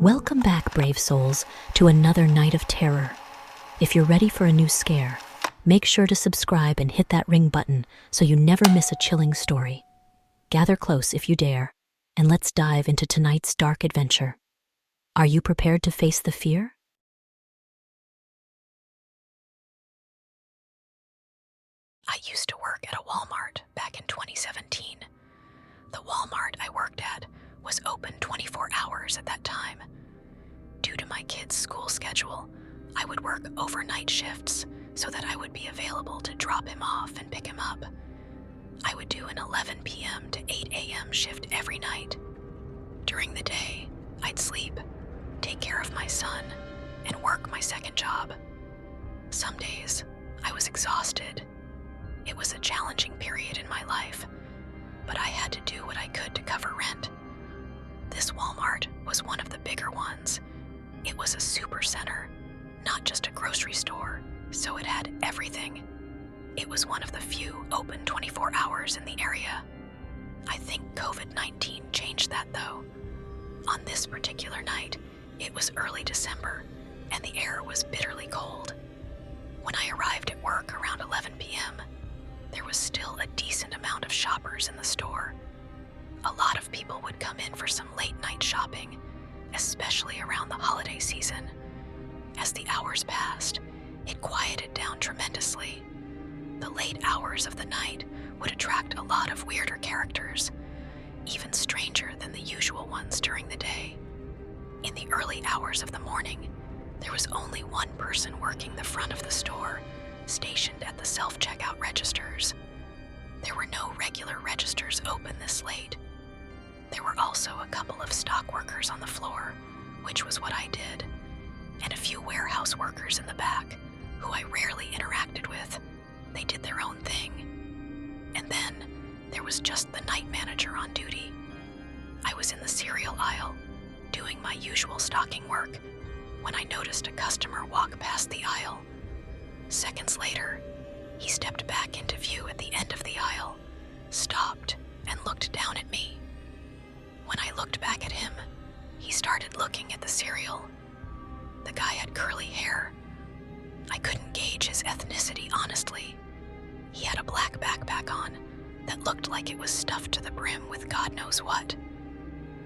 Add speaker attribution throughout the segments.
Speaker 1: Welcome back, brave souls, to another night of terror. If you're ready for a new scare, make sure to subscribe and hit that ring button so you never miss a chilling story. Gather close if you dare, and let's dive into tonight's dark adventure. Are you prepared to face the fear?
Speaker 2: I used to work at a Walmart back in 2017. The Walmart I worked at was open 24 hours at that time. Due to my kid's school schedule, I would work overnight shifts so that I would be available to drop him off and pick him up. I would do an 11 p.m. to 8 a.m. shift every night. During the day, I'd sleep, take care of my son, and work my second job. Some days, I was exhausted. It was a challenging period in my life, but I had to do what I could to cover rent. This Walmart was one of the bigger ones. It was a super center, not just a grocery store, so it had everything. It was one of the few open 24 hours in the area. I think COVID-19 changed that though. On this particular night, it was early December, and the air was bitterly cold. When I arrived at work around 11 p.m., there was still a decent amount of shoppers in the store. A lot of people would come in for some late-night shopping, especially around the holiday season. As the hours passed, it quieted down tremendously. The late hours of the night would attract a lot of weirder characters, even stranger than the usual ones during the day. In the early hours of the morning, there was only one person working the front of the store, stationed at the self-checkout registers. There were no regular registers open this late. There were also a couple of stock workers on the floor, which was what I did, and a few warehouse workers in the back, who I rarely interacted with. They did their own thing. And then there was just the night manager on duty. I was in the cereal aisle, doing my usual stocking work, when I noticed a customer walk past the aisle. Seconds later, he stepped back into view at the end of the aisle, stopped, and looked down at me. When I looked back at him, he started looking at the cereal. The guy had curly hair. I couldn't gauge his ethnicity honestly. He had a black backpack on that looked like it was stuffed to the brim with God knows what.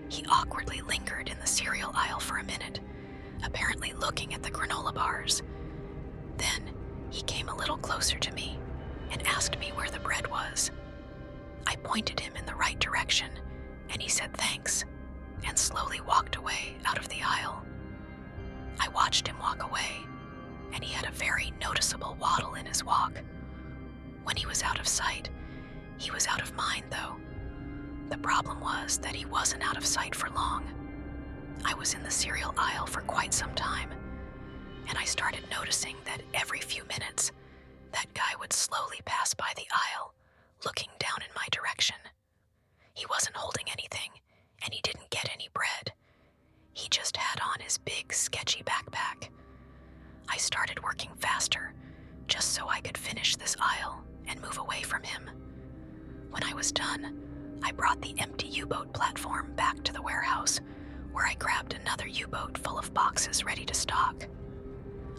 Speaker 2: He awkwardly lingered in the cereal aisle for a minute, apparently looking at the granola bars. Then he came a little closer to me and asked me where the bread was. I pointed him in the right direction, and he said thanks, and slowly walked away out of the aisle. I watched him walk away, and he had a very noticeable waddle in his walk. When he was out of sight, he was out of mind though. The problem was that he wasn't out of sight for long. I was in the cereal aisle for quite some time, and I started noticing that every few minutes, that guy would slowly pass by the aisle, looking down in my direction. He wasn't holding anything, and he didn't get any bread. He just had on his big, sketchy backpack. I started working faster, just so I could finish this aisle and move away from him. When I was done, I brought the empty U-boat platform back to the warehouse, where I grabbed another U-boat full of boxes ready to stock.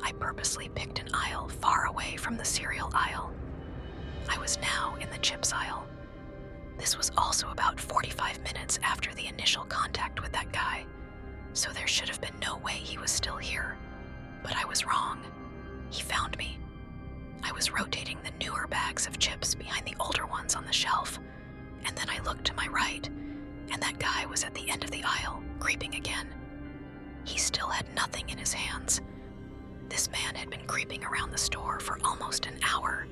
Speaker 2: I purposely picked an aisle far away from the cereal aisle. I was now in the chips aisle. This was also about 45 minutes after the initial contact with that guy, so there should have been no way he was still here. But I was wrong. He found me. I was rotating the newer bags of chips behind the older ones on the shelf, and then I looked to my right, and that guy was at the end of the aisle, creeping again. He still had nothing in his hands. This man had been creeping around the store for almost an hour.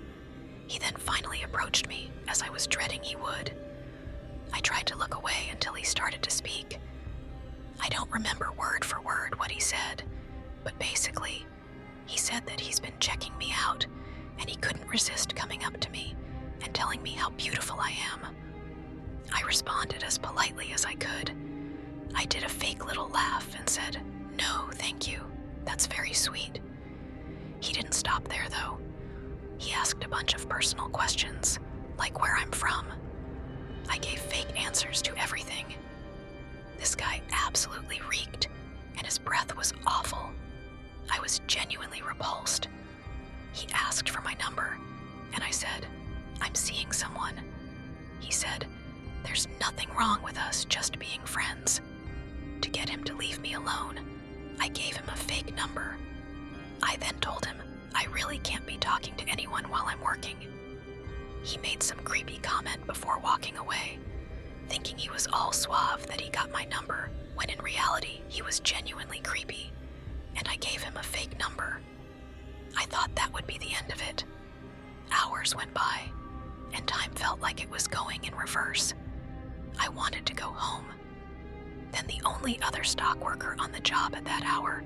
Speaker 2: He then finally approached me, as I was dreading he would. I tried to look away until he started to speak. I don't remember word for word what he said, but basically, he said that he's been checking me out, and he couldn't resist coming up to me and telling me how beautiful I am. I responded as politely as I could. I did a fake little laugh and said, "No, thank you. That's very sweet." He didn't stop there, though. He asked a bunch of personal questions, like where I'm from. I gave fake answers to everything. This guy absolutely reeked, repulsed. He asked for my number, and I said, "I'm seeing someone." He said, "There's nothing wrong with us just being friends." To get him to leave me alone, I gave him a fake number. I then told him I really can't be talking to anyone while I'm working. He made some creepy comment before walking away, thinking he was all suave that he got my number, when in reality he was genuinely creepy, and I gave him a fake number. I thought that would be the end of it. Hours went by, and time felt like it was going in reverse. I wanted to go home. Then the only other stock worker on the job at that hour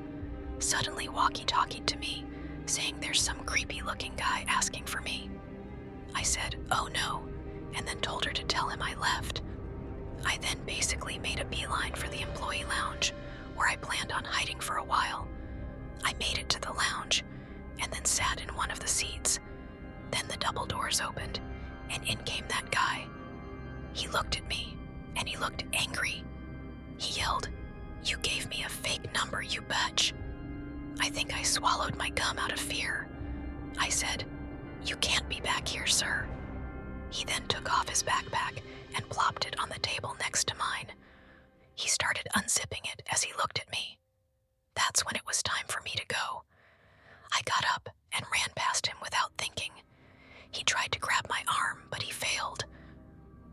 Speaker 2: suddenly walkie-talkied to me, saying there's some creepy-looking guy asking for me. I said, "Oh no," and then told her to tell him I left. I then basically made a beeline for the employee lounge, where I planned on hiding for a while. I made it to the lounge, and then sat in one of the seats. Then the double doors opened, and in came that guy. He looked at me, and he looked angry. He yelled, "You gave me a fake number, you bitch." I think I swallowed my gum out of fear. I said, "You can't be back here, sir." He then took off his backpack and plopped it on the table next to mine. He started unzipping it as he looked at me. That's when it was time for me to go. I got up and ran past him without thinking. He tried to grab my arm, but he failed.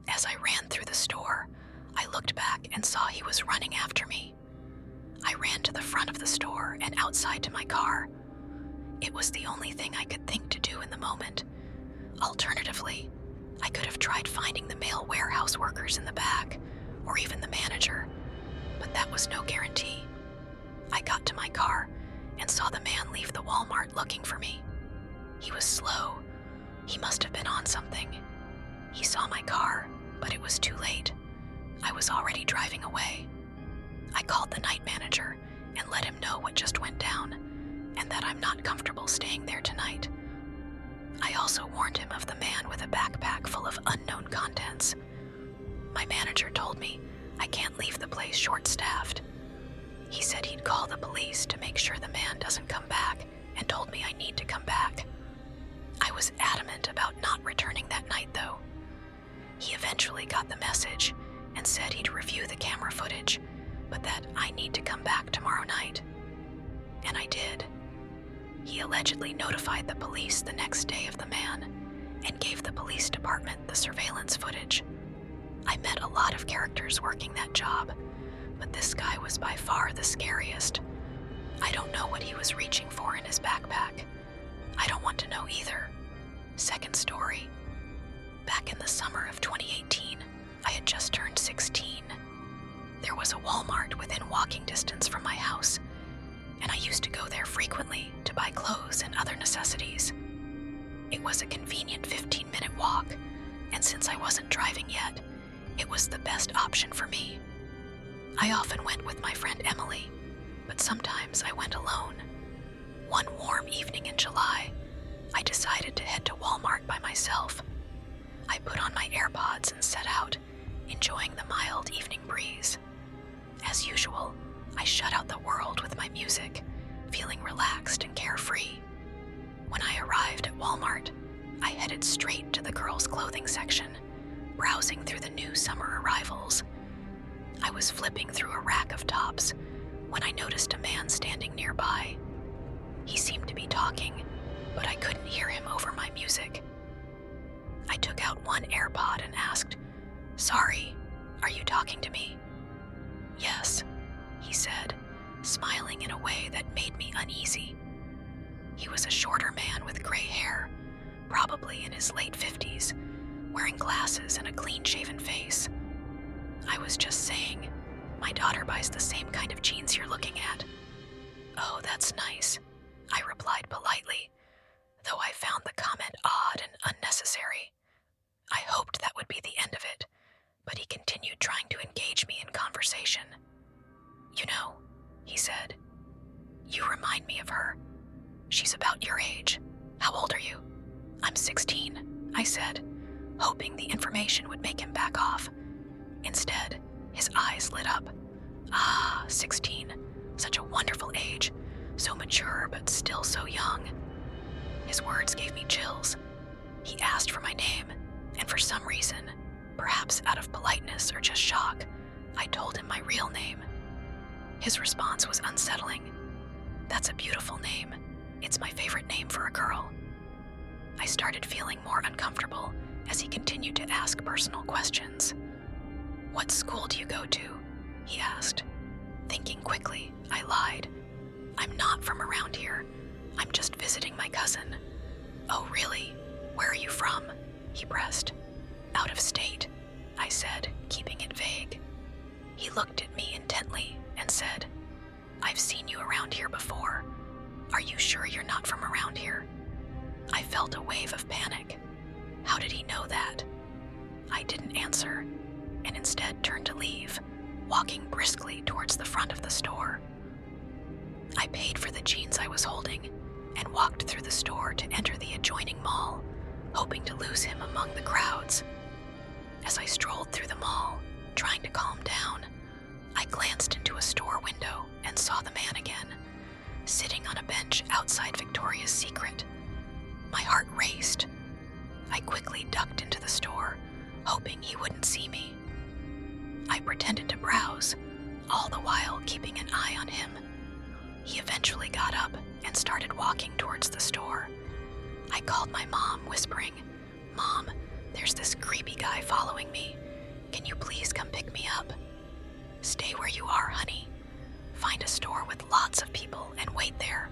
Speaker 2: As I ran through the store, I looked back and saw he was running after me. I ran to the front of the store and outside to my car. It was the only thing I could think to do in the moment. Alternatively, I could have tried finding the male warehouse workers in the back, or even the manager, but that was no guarantee. I got to my car and saw the man leave the Walmart looking for me. He was slow. He must have been on something. He saw my car, but it was too late. I was already driving away. I called the night manager and let him know what just went down, and that I'm not comfortable staying there tonight. I also warned him of the man with a backpack full of unknown contents. My manager told me I can't leave the place short-staffed. He said he'd call the police to make sure the man doesn't come back, and told me I need to come back. I was adamant about not returning that night, though. He eventually got the message and said he'd review the camera footage, but that I need to come back tomorrow night. And I did. He allegedly notified the police the next day of the man and gave the police department the surveillance footage. I met a lot of characters working that job, but this guy was by far the scariest. I don't know what he was reaching for in his backpack. I don't want to know either. Second story. Back in the summer of 2018, I had just turned 16. There was a Walmart within walking distance from my house, and I used to go there frequently to buy clothes and other necessities. It was a convenient 15-minute walk, and since I wasn't driving yet, it was the best option for me. I often went with my friend Emily, but sometimes I went alone. One warm evening in July, I decided to head to Walmart by myself. I put on my AirPods and set out, enjoying the mild evening breeze. As usual, I shut out the world with my music, feeling relaxed and carefree. When I arrived at Walmart, I headed straight to the girls' clothing section, browsing through the new summer arrivals. I was flipping through a rack of tops when I noticed a man standing nearby. He seemed to be talking, but I couldn't hear him over my music. I took out one AirPod and asked, "Sorry, are you talking to me?" "Yes," he said, smiling in a way that made me uneasy. He was a shorter man with gray hair, probably in his late 50s, wearing glasses and a clean-shaven face. I was just saying, my daughter buys the same kind of jeans you're looking at. "Oh, that's nice," I replied politely, though I found the comment odd and unnecessary. I hoped that would be the end of it, but he continued trying to engage me in conversation. "You know," he said, "you remind me of her. She's about your age. How old are you?" "I'm 16, I said, hoping the information would make him back off. Instead, his eyes lit up. "Ah, 16. Such a wonderful age. So mature, but still so young." His words gave me chills. He asked for my name, and for some reason, perhaps out of politeness or just shock, I told him my real name. His response was unsettling. "That's a beautiful name. It's my favorite name for a girl." I started feeling more uncomfortable as he continued to ask personal questions. "What school do you go to?" he asked. Thinking quickly, I lied. "I'm not from around here. I'm just visiting my cousin." "Oh, really? Where are you from?" he pressed. "Out of state," I said, keeping it vague. He looked at me intently and said, "I've seen you around here before. Are you sure you're not from around here?" I felt a wave of panic. How did he know that? I didn't answer, and instead turned to leave, walking briskly towards the front of the store. I paid for the jeans I was holding and walked through the store to enter the adjoining mall, hoping to lose him among the crowds. As I strolled through the mall, trying to calm down, I glanced into a store window and saw the man again, sitting on a bench outside Victoria's Secret. My heart raced. I quickly ducked into the store, hoping he wouldn't see me. I pretended to browse, all the while keeping an eye on him. He eventually got up and started walking towards the store. I called my mom, whispering, "Mom, there's this creepy guy following me. Can you please come pick me up?" "Stay where you are, honey. Find a store with lots of people and wait there.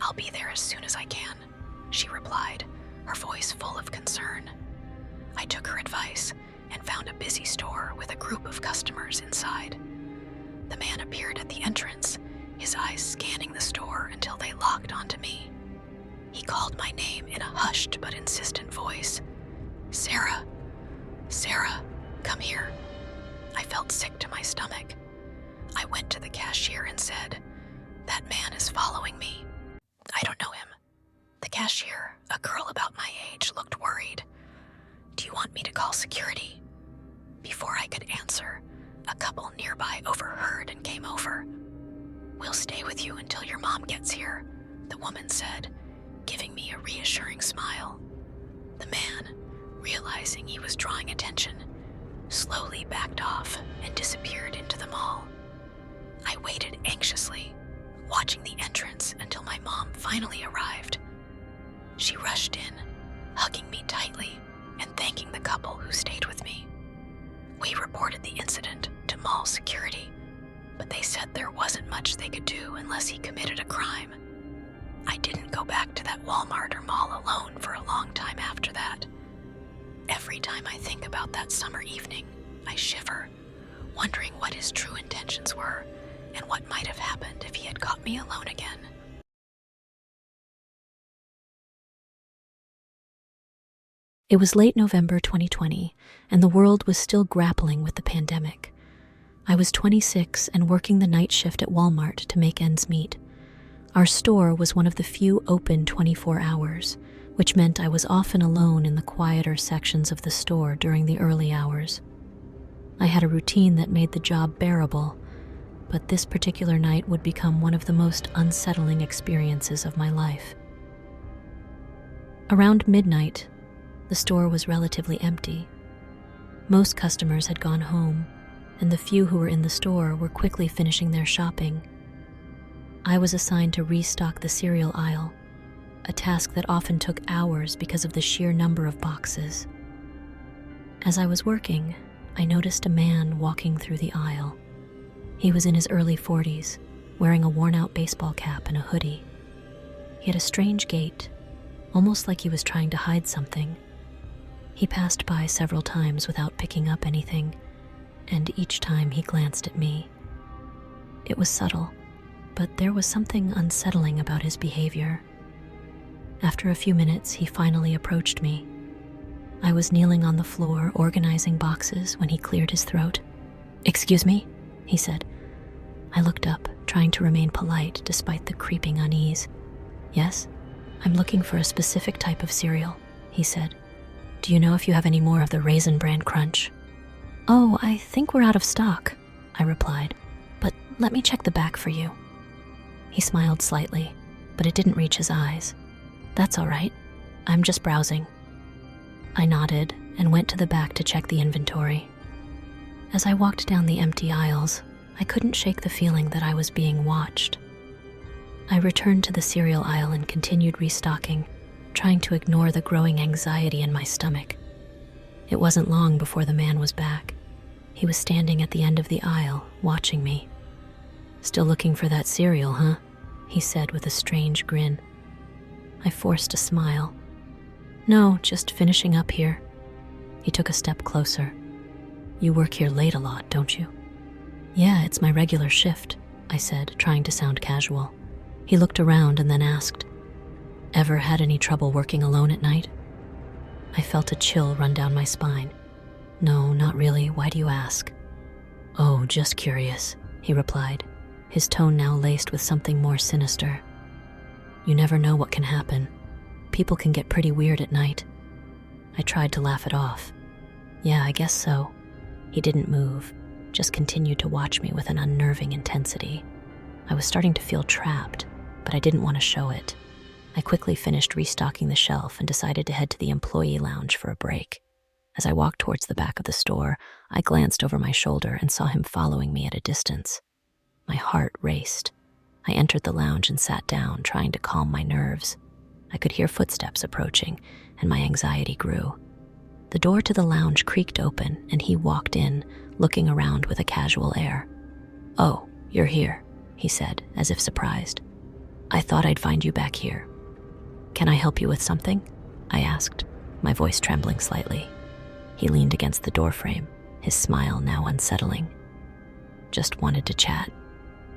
Speaker 2: I'll be there as soon as I can," she replied, her voice full of concern. I took her advice and found a busy store with a group of customers inside. The man appeared at the entrance, his eyes scanning the store until they locked onto me. He called my name in a hushed but insistent voice. "Sarah, Sarah, come here." I felt sick to my stomach. I went to the cashier and said, "That man is following me. I don't know him." The cashier, a girl about my age, looked worried. "Do you want me to call security?" Before I could answer, a couple nearby overheard and came over. "We'll stay with you until your mom gets here," the woman said, giving me a reassuring smile. The man, realizing he was drawing attention, slowly backed off and disappeared into the mall. I waited anxiously, watching the entrance until my mom finally arrived. She rushed in, hugging me tightly and thanking the couple who stayed with me. We reported the incident to mall security, but they said there wasn't much they could do unless he committed a crime. I didn't go back to that Walmart or mall alone for a long time after that. Every time I think about that summer evening, I shiver, wondering what his true intentions were and what might have happened if he had caught me alone again.
Speaker 1: It was late November 2020, and the world was still grappling with the pandemic. I was 26 and working the night shift at Walmart to make ends meet. Our store was one of the few open 24 hours, which meant I was often alone in the quieter sections of the store during the early hours. I had a routine that made the job bearable, but this particular night would become one of the most unsettling experiences of my life. Around midnight, the store was relatively empty. Most customers had gone home, and the few who were in the store were quickly finishing their shopping. I was assigned to restock the cereal aisle, a task that often took hours because of the sheer number of boxes. As I was working, I noticed a man walking through the aisle. He was in his early 40s, wearing a worn-out baseball cap and a hoodie. He had a strange gait, almost like he was trying to hide something. He passed by several times without picking up anything, and each time he glanced at me. It was subtle, but there was something unsettling about his behavior. After a few minutes, he finally approached me. I was kneeling on the floor, organizing boxes, when he cleared his throat. "Excuse me?" he said. I looked up, trying to remain polite despite the creeping unease. "Yes, I'm looking for a specific type of cereal," he said. "Do you know if you have any more of the Raisin Bran Crunch?" "Oh, I think we're out of stock," I replied, "but let me check the back for you." He smiled slightly, but it didn't reach his eyes. That's all right. I'm just browsing. I nodded and went to the back to check the inventory. As I walked down the empty aisles, I couldn't shake the feeling that I was being watched. I returned to the cereal aisle and continued restocking, trying to ignore the growing anxiety in my stomach. It wasn't long before the man was back. He was standing at the end of the aisle, watching me. "Still looking for that cereal, huh?" he said with a strange grin. I forced a smile. "No, just finishing up here." He took a step closer. "You work here late a lot, don't you?" "Yeah, it's my regular shift," I said, trying to sound casual. He looked around and then asked, "Ever had any trouble working alone at night?" I felt a chill run down my spine. "No, not really. Why do you ask?" "Oh, just curious," he replied, his tone now laced with something more sinister. "You never know what can happen. People can get pretty weird at night." I tried to laugh it off. "Yeah, I guess so." He didn't move, just continued to watch me with an unnerving intensity. I was starting to feel trapped, but I didn't want to show it. I quickly finished restocking the shelf and decided to head to the employee lounge for a break. As I walked towards the back of the store, I glanced over my shoulder and saw him following me at a distance. My heart raced. I entered the lounge and sat down, trying to calm my nerves. I could hear footsteps approaching, and my anxiety grew. The door to the lounge creaked open, and he walked in, looking around with a casual air. "Oh, you're here," he said, as if surprised. "I thought I'd find you back here." "Can I help you with something?" I asked, my voice trembling slightly. He leaned against the doorframe, his smile now unsettling. "Just wanted to chat.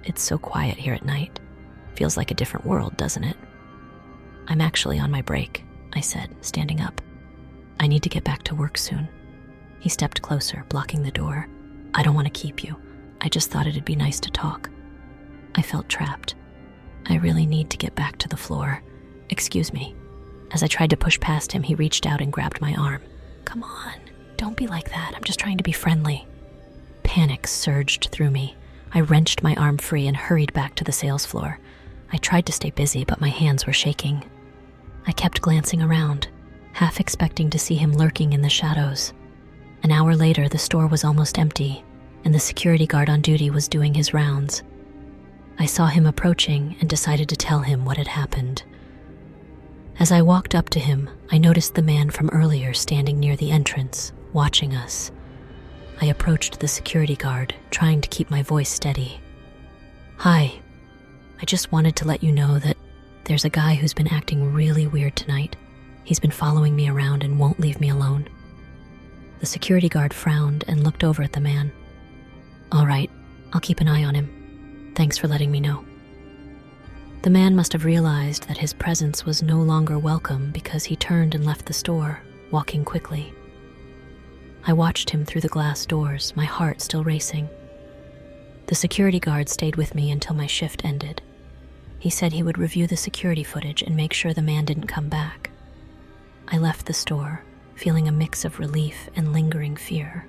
Speaker 1: It's so quiet here at night. Feels like a different world, doesn't it?" "I'm actually on my break," I said, standing up. "I need to get back to work soon." He stepped closer, blocking the door. "I don't want to keep you. I just thought it'd be nice to talk." I felt trapped. "I really need to get back to the floor. Excuse me." As I tried to push past him, he reached out and grabbed my arm. "Come on, don't be like that. I'm just trying to be friendly." Panic surged through me. I wrenched my arm free and hurried back to the sales floor. I tried to stay busy, but my hands were shaking. I kept glancing around, half expecting to see him lurking in the shadows. An hour later, the store was almost empty, and the security guard on duty was doing his rounds. I saw him approaching and decided to tell him what had happened. As I walked up to him, I noticed the man from earlier standing near the entrance, watching us. I approached the security guard, trying to keep my voice steady. "Hi, I just wanted to let you know that there's a guy who's been acting really weird tonight. He's been following me around and won't leave me alone." The security guard frowned and looked over at the man. "All right, I'll keep an eye on him. Thanks for letting me know." The man must have realized that his presence was no longer welcome because he turned and left the store, walking quickly. I watched him through the glass doors, my heart still racing. The security guard stayed with me until my shift ended. He said he would review the security footage and make sure the man didn't come back. I left the store, feeling a mix of relief and lingering fear.